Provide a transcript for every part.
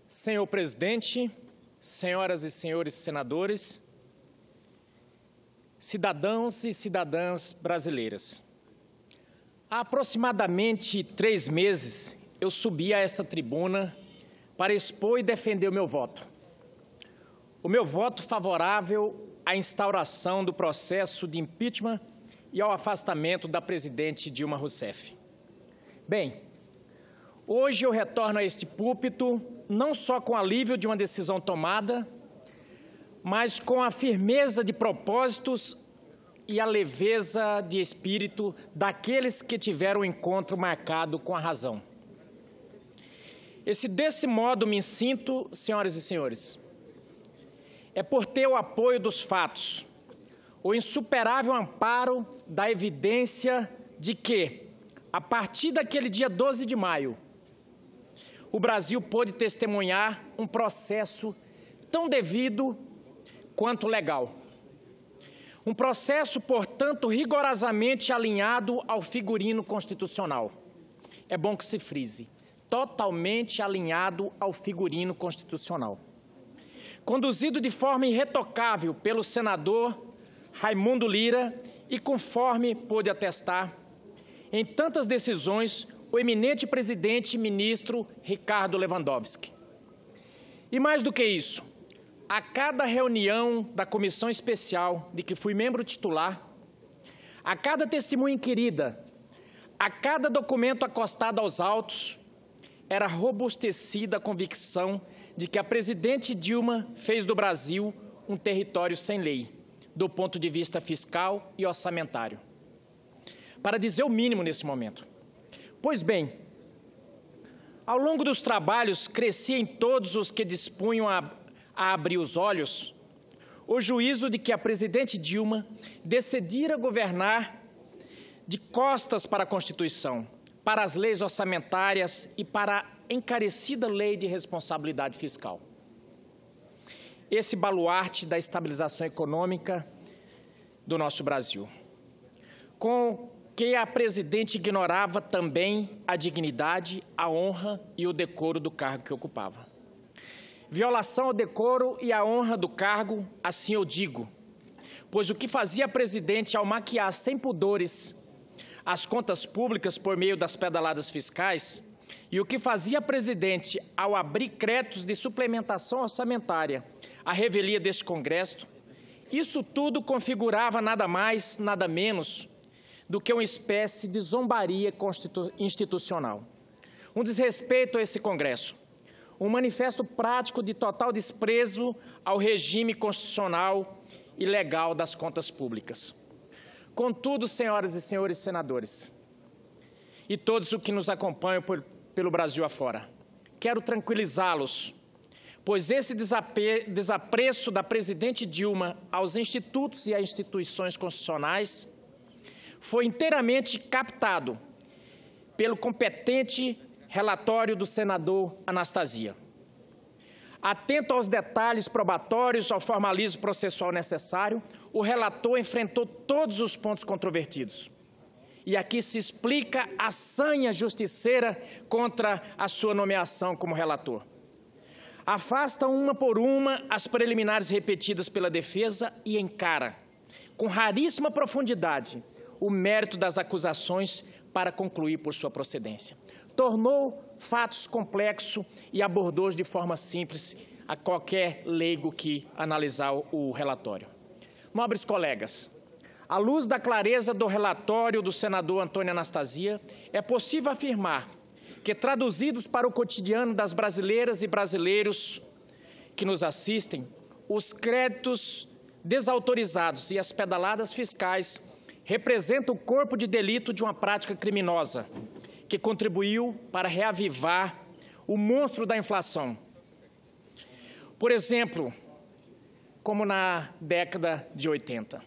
Senhor presidente, senhoras e senhores senadores, cidadãos e cidadãs brasileiras. Há aproximadamente 3 meses, eu subi a esta tribuna para expor e defender o meu voto. O meu voto favorável à instauração do processo de impeachment e ao afastamento da presidente Dilma Rousseff. Bem, hoje eu retorno a este púlpito não só com alívio de uma decisão tomada, mas com a firmeza de propósitos e a leveza de espírito daqueles que tiveram o encontro marcado com a razão. Desse modo me sinto, senhoras e senhores, é por ter o apoio dos fatos, o insuperável amparo da evidência de que, a partir daquele dia 12 de maio, o Brasil pôde testemunhar um processo tão devido quanto legal. Um processo, portanto, rigorosamente alinhado ao figurino constitucional. É bom que se frise, totalmente alinhado ao figurino constitucional. Conduzido de forma irretocável pelo senador Raimundo Lira e conforme pôde atestar, em tantas decisões, o eminente presidente e ministro Ricardo Lewandowski. E mais do que isso, a cada reunião da comissão especial de que fui membro titular, a cada testemunha inquirida, a cada documento acostado aos autos, era robustecida a convicção de que a presidente Dilma fez do Brasil um território sem lei, do ponto de vista fiscal e orçamentário. Para dizer o mínimo nesse momento. Pois bem, ao longo dos trabalhos, crescia em todos os que dispunham a abrir os olhos o juízo de que a presidente Dilma decidira governar de costas para a Constituição, para as leis orçamentárias e para a encarecida lei de responsabilidade fiscal. Esse baluarte da estabilização econômica do nosso Brasil. Com que a presidente ignorava também a dignidade, a honra e o decoro do cargo que ocupava. Violação ao decoro e à honra do cargo, assim eu digo, pois o que fazia a presidente ao maquiar sem pudores as contas públicas por meio das pedaladas fiscais e o que fazia a presidente ao abrir créditos de suplementação orçamentária à revelia deste Congresso, isso tudo configurava nada mais, nada menos do que uma espécie de zombaria institucional. Um desrespeito a esse Congresso, um manifesto prático de total desprezo ao regime constitucional e legal das contas públicas. Contudo, senhoras e senhores senadores, e todos os que nos acompanham pelo Brasil afora, quero tranquilizá-los, pois esse desapreço da presidente Dilma aos institutos e às instituições constitucionais foi inteiramente captado pelo competente relatório do senador Anastasia. Atento aos detalhes probatórios, ao formalismo processual necessário, o relator enfrentou todos os pontos controvertidos. E aqui se explica a sanha justiceira contra a sua nomeação como relator. Afasta uma por uma as preliminares repetidas pela defesa e encara, com raríssima profundidade, o mérito das acusações para concluir por sua procedência. Tornou fatos complexos e abordou de forma simples a qualquer leigo que analisar o relatório. Nobres colegas, à luz da clareza do relatório do senador Antônio Anastasia, é possível afirmar que, traduzidos para o cotidiano das brasileiras e brasileiros que nos assistem, os créditos desautorizados e as pedaladas fiscais representa o corpo de delito de uma prática criminosa que contribuiu para reavivar o monstro da inflação. Por exemplo, como na década de 80.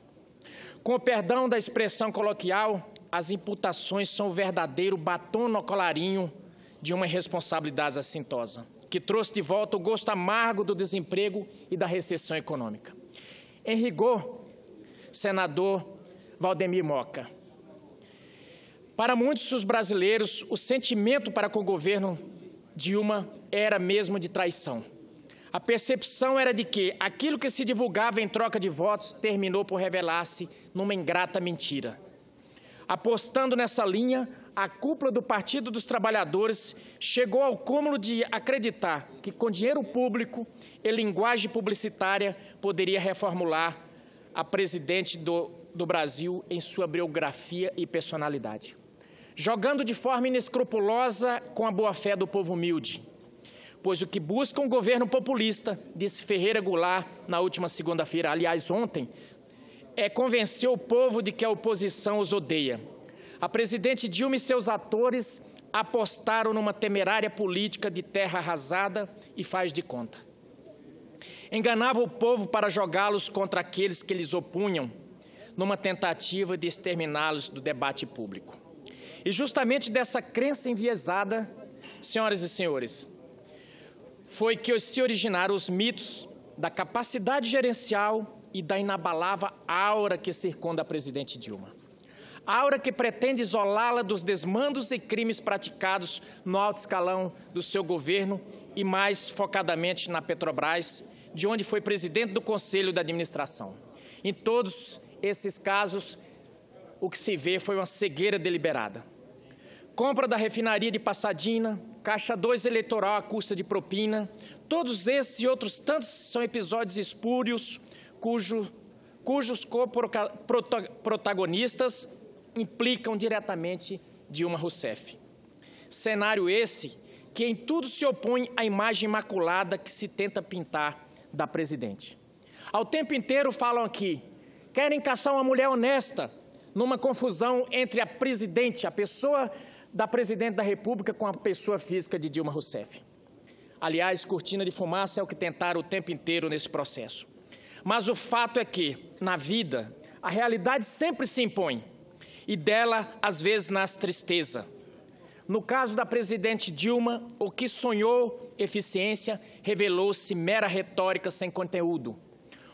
Com o perdão da expressão coloquial, as imputações são o verdadeiro batom no colarinho de uma irresponsabilidade assintosa, que trouxe de volta o gosto amargo do desemprego e da recessão econômica. Em rigor, senador Valdemir Moca, para muitos dos brasileiros, o sentimento para com o governo Dilma era mesmo de traição. A percepção era de que aquilo que se divulgava em troca de votos terminou por revelar-se numa ingrata mentira. Apostando nessa linha, a cúpula do Partido dos Trabalhadores chegou ao cúmulo de acreditar que, com dinheiro público e linguagem publicitária, poderia reformular a presidente do Brasil em sua biografia e personalidade, jogando de forma inescrupulosa com a boa-fé do povo humilde. Pois o que busca um governo populista, disse Ferreira Goulart na última segunda-feira, aliás, ontem, é convencer o povo de que a oposição os odeia. A presidente Dilma e seus atores apostaram numa temerária política de terra arrasada e faz de conta. Enganavam o povo para jogá-los contra aqueles que lhes opunham, numa tentativa de exterminá-los do debate público. E justamente dessa crença enviesada, senhoras e senhores, foi que se originaram os mitos da capacidade gerencial e da inabalável aura que circunda a presidente Dilma. Aura que pretende isolá-la dos desmandos e crimes praticados no alto escalão do seu governo e mais focadamente na Petrobras, de onde foi presidente do Conselho de Administração. Em todos esses casos, o que se vê foi uma cegueira deliberada. Compra da refinaria de Passadina, Caixa 2 eleitoral à custa de propina, todos esses e outros tantos são episódios espúrios cujos protagonistas implicam diretamente Dilma Rousseff. Cenário esse que em tudo se opõe à imagem imaculada que se tenta pintar da presidente. Ao tempo inteiro falam aqui, querem caçar uma mulher honesta, numa confusão entre a presidente, a pessoa da presidente da República com a pessoa física de Dilma Rousseff. Aliás, cortina de fumaça é o que tentaram o tempo inteiro nesse processo. Mas o fato é que, na vida, a realidade sempre se impõe, e dela, às vezes, nasce tristeza. No caso da presidente Dilma, o que sonhou eficiência revelou-se mera retórica sem conteúdo.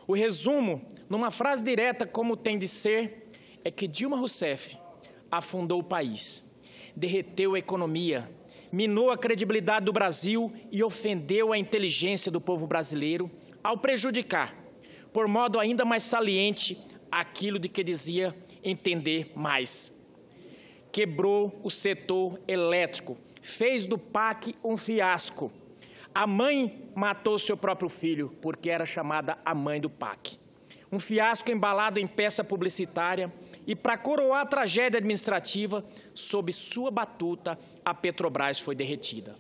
O resumo, numa frase direta como tem de ser, é que Dilma Rousseff afundou o país, derreteu a economia, minou a credibilidade do Brasil e ofendeu a inteligência do povo brasileiro ao prejudicar, por modo ainda mais saliente, aquilo de que dizia entender mais. Quebrou o setor elétrico, fez do PAC um fiasco. A mãe matou seu próprio filho, porque era chamada a mãe do PAC. Um fiasco embalado em peça publicitária e, para coroar a tragédia administrativa, sob sua batuta, a Petrobras foi derretida.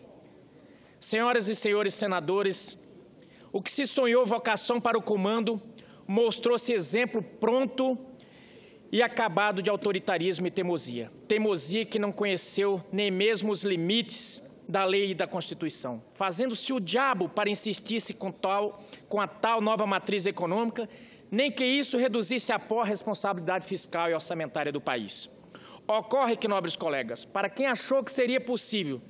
Senhoras e senhores senadores, o que se sonhou vocação para o comando mostrou-se exemplo pronto e acabado de autoritarismo e teimosia. Teimosia que não conheceu nem mesmo os limites da lei e da Constituição, fazendo-se o diabo para insistir-se com a tal nova matriz econômica, nem que isso reduzisse a pó a responsabilidade fiscal e orçamentária do país. Ocorre que, nobres colegas, para quem achou que seria possível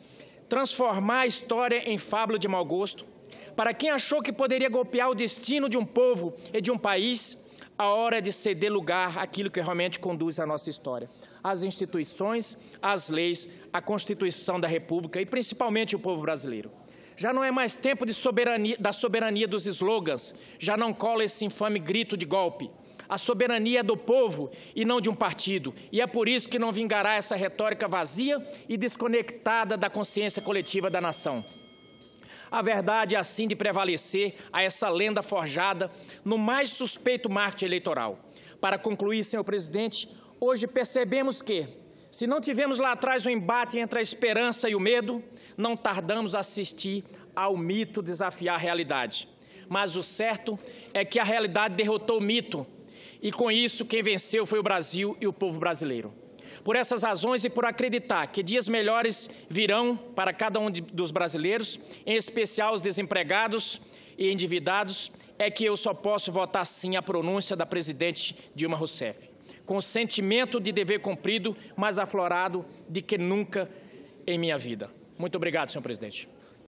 transformar a história em fábula de mau gosto, para quem achou que poderia golpear o destino de um povo e de um país, a hora é de ceder lugar àquilo que realmente conduz a nossa história. As instituições, as leis, a Constituição da República e principalmente o povo brasileiro. Já não é mais tempo da soberania dos slogans, já não cola esse infame grito de golpe. A soberania é do povo e não de um partido, e é por isso que não vingará essa retórica vazia e desconectada da consciência coletiva da nação. A verdade é assim de prevalecer a essa lenda forjada no mais suspeito marketing eleitoral. Para concluir, senhor presidente, hoje percebemos que, se não tivemos lá atrás um embate entre a esperança e o medo, não tardamos a assistir ao mito desafiar a realidade. Mas o certo é que a realidade derrotou o mito, e com isso quem venceu foi o Brasil e o povo brasileiro. Por essas razões e por acreditar que dias melhores virão para cada um dos brasileiros, em especial os desempregados e endividados, é que eu só posso votar sim a pronúncia da presidente Dilma Rousseff, com o sentimento de dever cumprido mais aflorado do que nunca em minha vida. Muito obrigado, senhor presidente.